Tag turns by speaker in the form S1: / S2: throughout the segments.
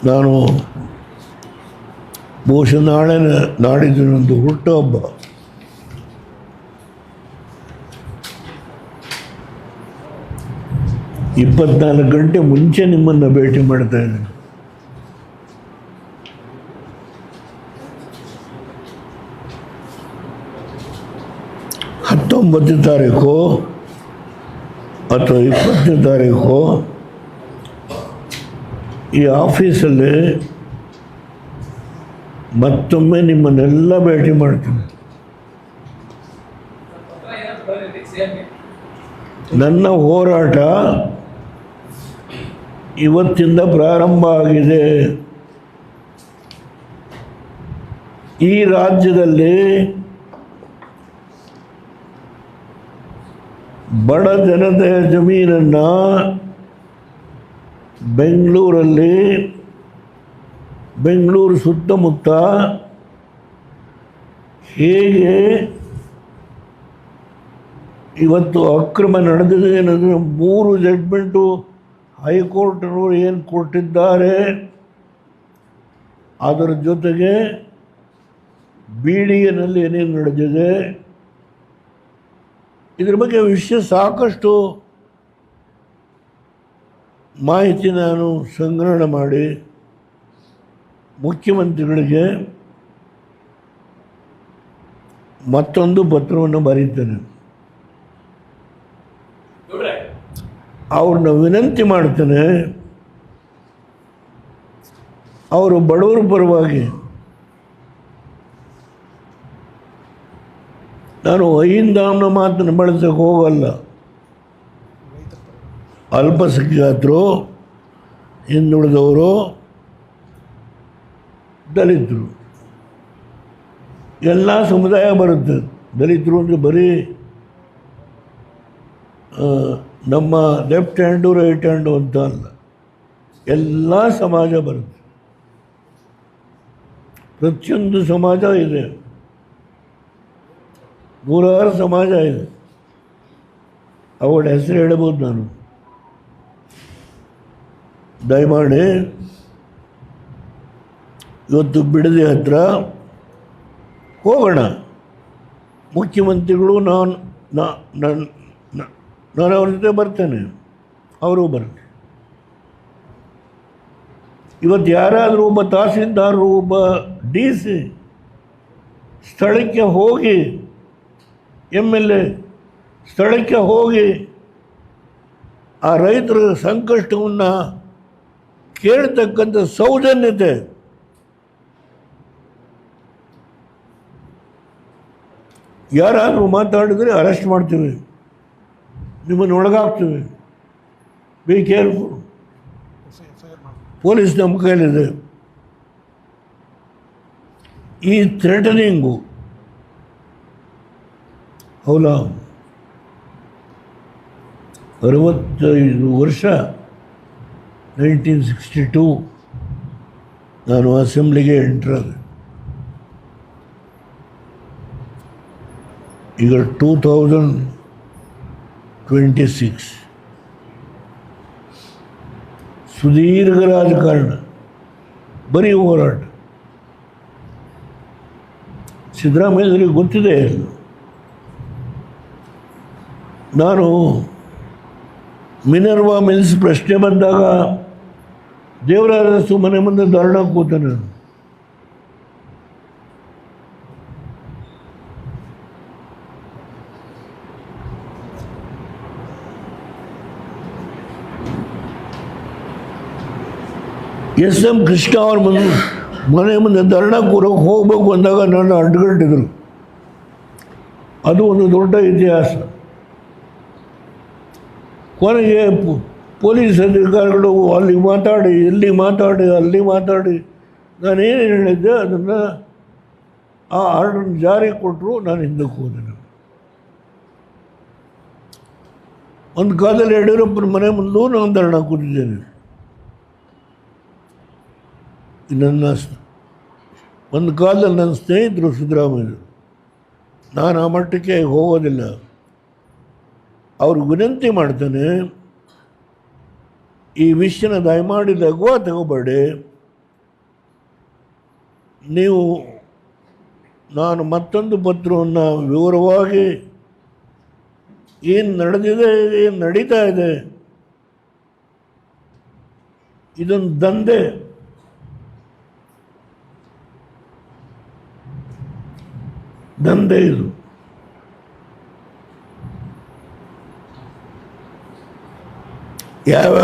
S1: ನಾನು ಬಹುಶಃ ನಾಡಿದ್ದು ನಂದು ಹುಟ್ಟುಹಬ್ಬ. ಇಪ್ಪತ್ನಾಲ್ಕು ಗಂಟೆ ಮುಂಚೆ ನಿಮ್ಮನ್ನು ಭೇಟಿ ಮಾಡ್ತಾ ಇದ್ದೀನಿ. ಹತ್ತೊಂಬತ್ತನೇ ತಾರೀಕು ಅಥವಾ 20ನೇ ತಾರೀಕು ಈ ಆಫೀಸಲ್ಲಿ ಮತ್ತೊಮ್ಮೆ ನಿಮ್ಮನ್ನೆಲ್ಲ ಭೇಟಿ ಮಾಡ್ತೀನಿ. ನನ್ನ ಹೋರಾಟ ಇವತ್ತಿಂದ ಪ್ರಾರಂಭ ಆಗಿದೆ. ಈ ರಾಜ್ಯದಲ್ಲಿ ಬಡ ಜನತೆಯ ಜಮೀನನ್ನು ಬೆಂಗಳೂರು ಸುತ್ತಮುತ್ತ ಹೇಗೆ ಇವತ್ತು ಅಕ್ರಮ ನಡೆದಿದೆ ಅನ್ನೋದನ್ನು 3 ಜಡ್ಜ್ಮೆಂಟು ಹೈಕೋರ್ಟ್ನವರು ಏನು ಕೊಟ್ಟಿದ್ದಾರೆ, ಅದರ ಜೊತೆಗೆ BDAನಲ್ಲಿ ಏನೇನು ನಡೆದಿದೆ, ಇದ್ರ ಬಗ್ಗೆ ವಿಷಯ ಸಾಕಷ್ಟು ಮಾಹಿತಿ ನಾನು ಸಂಗ್ರಹಣೆ ಮಾಡಿ ಮುಖ್ಯಮಂತ್ರಿಗಳಿಗೆ ಮತ್ತೊಂದು ಪತ್ರವನ್ನು ಬರೀತೇನೆ. ಅವ್ರನ್ನ ವಿನಂತಿ ಮಾಡ್ತೇನೆ, ಅವರು ಬಡವರ ಪರವಾಗಿ ನಾನು ಅಹಿಂದಾಂನ ಮಾತನ್ನು ಬಳಸಕ್ಕೆ ಹೋಗಲ್ಲ. ಅಲ್ಪಸಂಖ್ಯಾತರು, ಹಿಂದುಳಿದವರು, ದಲಿತರು ಎಲ್ಲ ಸಮುದಾಯ ಬರುತ್ತೆ. ದಲಿತರು ಅಂದರೆ ಬರೀ ನಮ್ಮ ಲೆಫ್ಟ್ ಹ್ಯಾಂಡು ರೈಟ್ ಹ್ಯಾಂಡು ಅಂತ ಅಲ್ಲ, ಎಲ್ಲ ಸಮಾಜ ಬರುತ್ತೆ. ಪ್ರತಿಯೊಂದು ಸಮಾಜ ಇದೆ, 100 ಸಮಾಜ ಇದೆ. ಅವಳ ಹೆಸರು ಹೇಳ್ಬೋದು ನಾನು. ದಯಮಾಡಿ ಇವತ್ತು ಬಿಡದಿ ಹತ್ರ ಹೋಗೋಣ. ಮುಖ್ಯಮಂತ್ರಿಗಳು ನಾನು ಅವ್ರ ಜೊತೆ ಬರ್ತೇನೆ, ಅವರು ಬರ್ತಾರೆ. ಇವತ್ತು ಯಾರಾದರೂ ಒಬ್ಬ ತಹಸೀಲ್ದಾರರು, ಒಬ್ಬ DC ಸ್ಥಳಕ್ಕೆ ಹೋಗಿ, MLA ಸ್ಥಳಕ್ಕೆ ಹೋಗಿ ಆ ರೈತರ ಸಂಕಷ್ಟವನ್ನು ಕೇಳ್ತಕ್ಕಂಥ ಸೌಜನ್ಯತೆ ಯಾರಾದರೂ ಮಾತಾಡಿದರೆ ಅರೆಸ್ಟ್ ಮಾಡ್ತೀವಿ, ನಿಮ್ಮನ್ನು ಒಳಗಾಗ್ತೀವಿ. Be careful. ಪೊಲೀಸ್ ನಮ್ಮ ಕೈಲಿದೆ. ಈ ಥ್ರೆಟನಿಂಗು ಹೌಲ 65 ವರ್ಷ 1962 ನಾನು ಅಸೆಂಬ್ಲಿಗೆ ಎಂಟ್ರಾದೆ. ಈಗ 2026 ಸುದೀರ್ಘ ರಾಜಕಾರಣ, ಬರೀ ಹೋರಾಟ. ಸಿದ್ದರಾಮಯ್ಯರಿಗೆ ಗೊತ್ತಿದೆ. ನಾನು ಮಿನರ್ವಾ ಮಿಲ್ಸ್ ಪ್ರಶ್ನೆ ಬಂದಾಗ ದೇವರಾಜ ಮನೆ ಮುಂದೆ ಧರಣ ಕೂತೆ ನಾನು. SM ಕೃಷ್ಣ ಅವ್ರ ಮನೆ ಮುಂದೆ ಧರಣ ಕೂರಕ್ಕೆ ಹೋಗ್ಬೇಕು ಅಂದಾಗ ನನ್ನ ಅಡ್ಡಗಟ್ಟಿದ್ರು. ಅದು ಒಂದು ದೊಡ್ಡ ಇತಿಹಾಸ. ಕೊನೆಗೆ ಪೊಲೀಸ್ ಅಧಿಕಾರಿಗಳು ಅಲ್ಲಿ ಮಾತಾಡಿ, ಇಲ್ಲಿ ಮಾತಾಡಿ, ಅಲ್ಲಿ ಮಾತಾಡಿ, ನಾನೇನು ಹೇಳಿದ್ದೆ ಅದನ್ನು ಆ ಆರ್ಡರ್ ಜಾರಿ ಕೊಟ್ಟರು. ನಾನು ಹಿಂದಕ್ಕೆ ಹೋದೆ. ಒಂದು ಕಾಲದಲ್ಲಿ ಯಡಿಯೂರಪ್ಪನ ಮನೆ ಮುಂದೂ ನಾನು ಧರಣ ಕೂತಿದ್ದೇನೆ. ಒಂದು ಕಾಲದಲ್ಲಿ ನನ್ನ ಸ್ನೇಹಿತರು ಸಿದ್ದರಾಮಯ್ಯ, ನಾನು ಆ ಮಟ್ಟಕ್ಕೆ ಹೋಗೋದಿಲ್ಲ. ಅವ್ರಿಗೆ ವಿನಂತಿ ಮಾಡ್ತಾನೆ, ಈ ವಿಷಯನ ದಯಮಾಡಿ ಲಘುವ ತಗೋಬೇಡಿ. ನೀವು ನಾನು ಮತ್ತೊಂದು ಪತ್ರವನ್ನು ವಿವರವಾಗಿ ಏನು ನಡೆದಿದೆ, ಏನು ನಡೀತಾ ಇದೆ, ಇದೊಂದು ದಂಧೆ. ಇದು ಯಾವ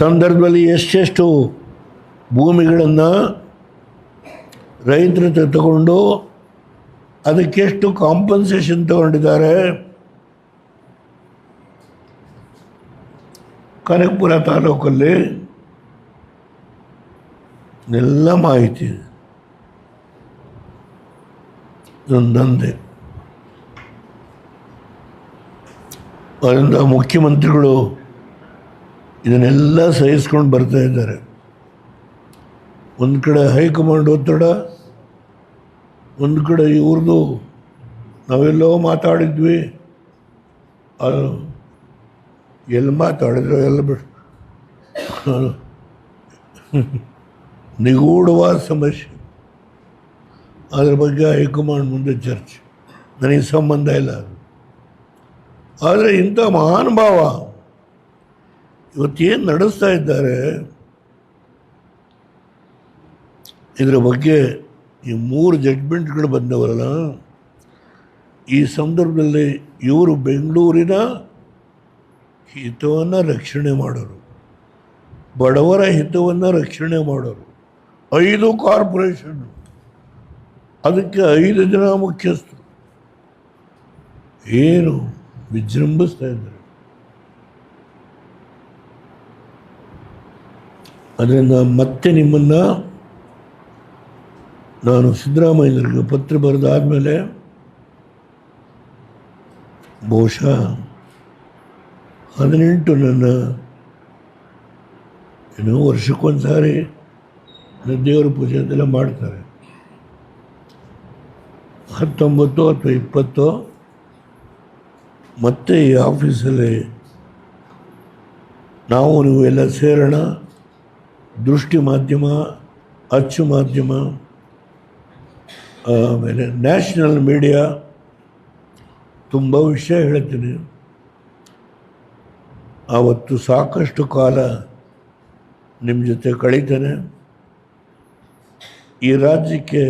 S1: ಸಂದರ್ಭದಲ್ಲಿ ಎಷ್ಟೆಷ್ಟು ಭೂಮಿಗಳನ್ನು ರೈತರ ಹತ್ರ ತಗೊಂಡು ಅದಕ್ಕೆಷ್ಟು ಕಾಂಪನ್ಸೇಷನ್ ತಗೊಂಡಿದ್ದಾರೆ. ಕನಕಪುರ ತಾಲೂಕಲ್ಲಿ ಎಲ್ಲ ಮಾಹಿತಿ ಇದೆ. ಇದೊಂದಂತೆ. ಅದರಿಂದ ಮುಖ್ಯಮಂತ್ರಿಗಳು ಇದನ್ನೆಲ್ಲ ಸಹಿಸ್ಕೊಂಡು ಬರ್ತಾ ಇದ್ದಾರೆ. ಒಂದು ಕಡೆ ಹೈಕಮಾಂಡ್ ಒತ್ತಡ, ಒಂದು ಕಡೆ ಇವ್ರದ್ದು ನಾವೆಲ್ಲೋ ಮಾತಾಡಿದ್ವಿ, ಅದು ಎಲ್ಲಿ ಮಾತಾಡಿದ್ರು ಎಲ್ಲ ಬಿಟ್ಟು ನಿಗೂಢವಾದ ಸಮಸ್ಯೆ. ಅದ್ರ ಬಗ್ಗೆ ಹೈಕಮಾಂಡ್ ಮುಂದೆ ಚರ್ಚೆ, ನನಗೆ ಸಂಬಂಧ ಇಲ್ಲ ಅದು. ಆದರೆ ಇಂಥ ಮಹಾನುಭಾವ ಇವತ್ತೇನು ನಡೆಸ್ತಾ ಇದ್ದಾರೆ, ಇದರ ಬಗ್ಗೆ ಈ 3 ಜಡ್ಜ್ಮೆಂಟ್ಗಳು ಬಂದವರಲ್ಲ, ಈ ಸಂದರ್ಭದಲ್ಲಿ ಇವರು ಬೆಂಗಳೂರಿನ ಹಿತವನ್ನು ರಕ್ಷಣೆ ಮಾಡೋರು, ಬಡವರ ಹಿತವನ್ನು ರಕ್ಷಣೆ ಮಾಡೋರು. 5 ಕಾರ್ಪೊರೇಷನ್, ಅದಕ್ಕೆ 5 ಜನ ಮುಖ್ಯಸ್ಥರು ಏನು ವಿಜೃಂಭಿಸ್ತಾ ಇದ್ದಾರೆ. ಅದರಿಂದ ಮತ್ತೆ ನಿಮ್ಮನ್ನು ನಾನು ಸಿದ್ದರಾಮಯ್ಯರಿಗೆ ಪತ್ರ ಬರೆದಾದಮೇಲೆ ಬಹುಶಃ 18 ನನ್ನ ವರ್ಷಕ್ಕೊಂದು ಸಾರಿ ದೇವರ ಪೂಜೆ ಅಂತೆಲ್ಲ ಮಾಡ್ತಾರೆ. 19 ಅಥವಾ 20 ಮತ್ತೆ ಈ ಆಫೀಸಲ್ಲಿ ನಾವು ನೀವು ಎಲ್ಲ ಸೇರೋಣ. ದೃಷ್ಟಿ ಮಾಧ್ಯಮ, ಅಚ್ಚು ಮಾಧ್ಯಮ, ಆಮೇಲೆ ನ್ಯಾಷನಲ್ ಮೀಡಿಯಾ, ತುಂಬ ವಿಷಯ ಹೇಳ್ತೀನಿ. ಆವತ್ತು ಸಾಕಷ್ಟು ಕಾಲ ನಿಮ್ಮ ಜೊತೆ ಕಳೀತೇನೆ. ಈ ರಾಜ್ಯಕ್ಕೆ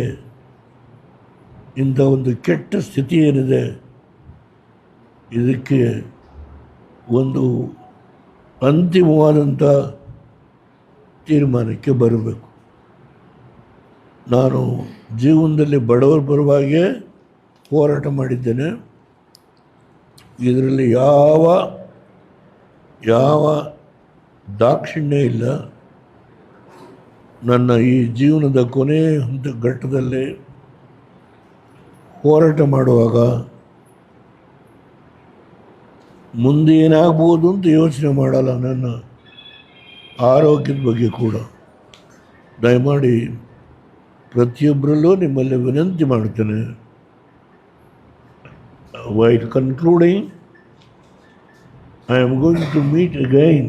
S1: ಇಂಥ ಒಂದು ಕೆಟ್ಟ ಸ್ಥಿತಿ ಏನಿದೆ, ಇದಕ್ಕೆ ಒಂದು ಅಂತಿಮವಾದಂಥ ತೀರ್ಮಾನಕ್ಕೆ ಬರಬೇಕು. ನಾನು ಜೀವನದಲ್ಲಿ ಬಡವರ ಪರವಾಗಿ ಹೋರಾಟ ಮಾಡಿದ್ದೇನೆ. ಇದರಲ್ಲಿ ಯಾವ ದಾಕ್ಷಿಣ್ಯ ಇಲ್ಲ. ನನ್ನ ಈ ಜೀವನದ ಕೊನೆ ಘಟ್ಟದಲ್ಲಿ ಹೋರಾಟ ಮಾಡುವಾಗ ಮುಂದೆ ಏನಾಗ್ಬೋದು ಅಂತ ಯೋಚನೆ ಮಾಡಲ್ಲ. ನನ್ನ ಆರೋಗ್ಯದ ಬಗ್ಗೆ ಕೂಡ ದಯಮಾಡಿ ಪ್ರತಿಯೊಬ್ಬರಲ್ಲೂ ನಿಮ್ಮಲ್ಲಿ ವಿನಂತಿ ಮಾಡ್ತೇನೆ. While concluding, I am going to meet again,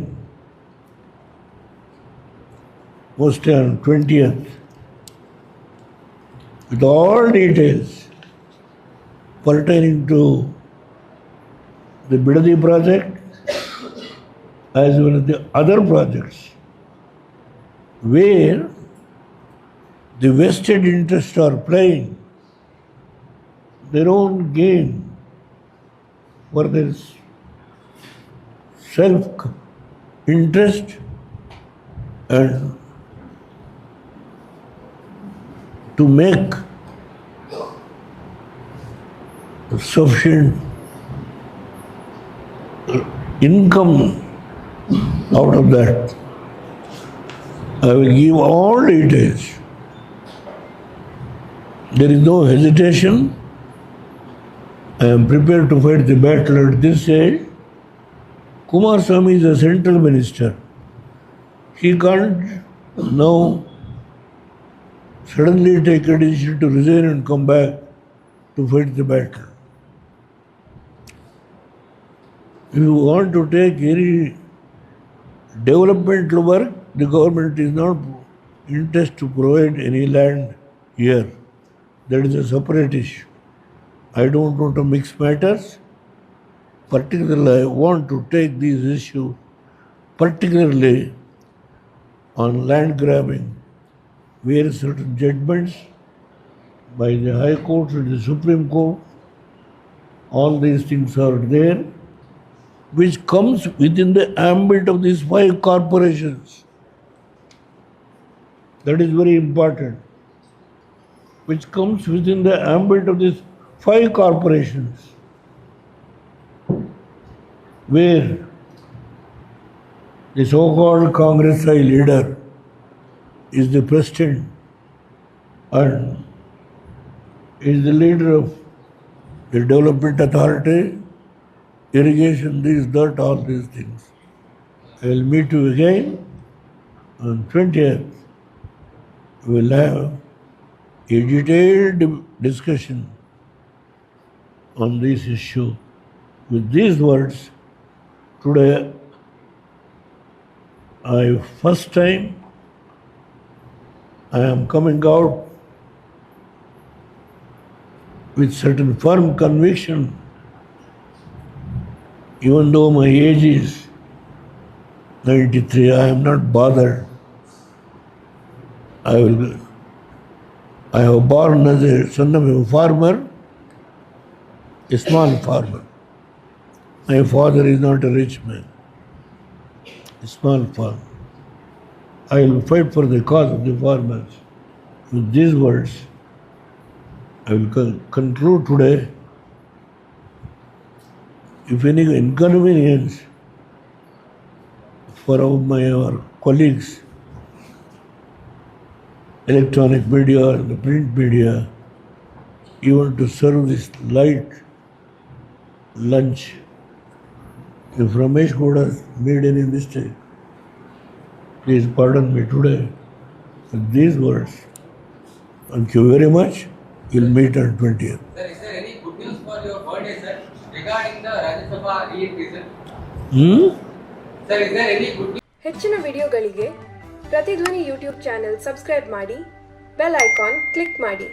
S1: mostly on 20th, with all details pertaining to the Bidadi project as well as the other projects where the vested interests are playing their own game for their self-interest and to make sufficient income out of that. I will give all details. There is no hesitation. I am prepared to fight the battle at this stage. Kumaraswamy is a central minister. He can't now suddenly take a decision to resign and come back to fight the battle. If you want to take any developmental work, the government is not interest to provide any land here. That is a separate issue. I don't want to mix matters. Particularly, I want to take this issue, particularly on land grabbing, where certain judgments by the High Court and the Supreme Court, all these things are there, which comes within the ambit of these 5 corporations. That is very important. Which comes within the ambit of these 5 corporations, where the so-called Congress leader is the president and is the leader of the development authority, irrigation, this, that, all these things. I will meet you again on 20th. We will have a detailed discussion on this issue. With these words, today, first time I am coming out with certain firm conviction, even though my age is 93, I am not bothered. I was born as a son of a farmer, a small farmer. My father is not a rich man, a small farmer. I will fight for the cause of the farmers. With these words, I will conclude today. If any inconvenience for our colleagues, electronic media or the print media, even to serve this light lunch, if Ramesh Gowda made any mistake, please pardon me today. With these words, thank you very much. We'll meet on 20th.
S2: Sir, is there any good news for your birthday, sir, regarding the Rajya Sabha re-entry, Sir, is there any good news?
S3: ಹೆಚ್ಚಿನ ವಿಡಿಯೋಗಳಿಗೆ ಪ್ರತಿಧ್ವನಿ YouTube channel subscribe ಮಾಡಿ, bell icon click ಮಾಡಿ.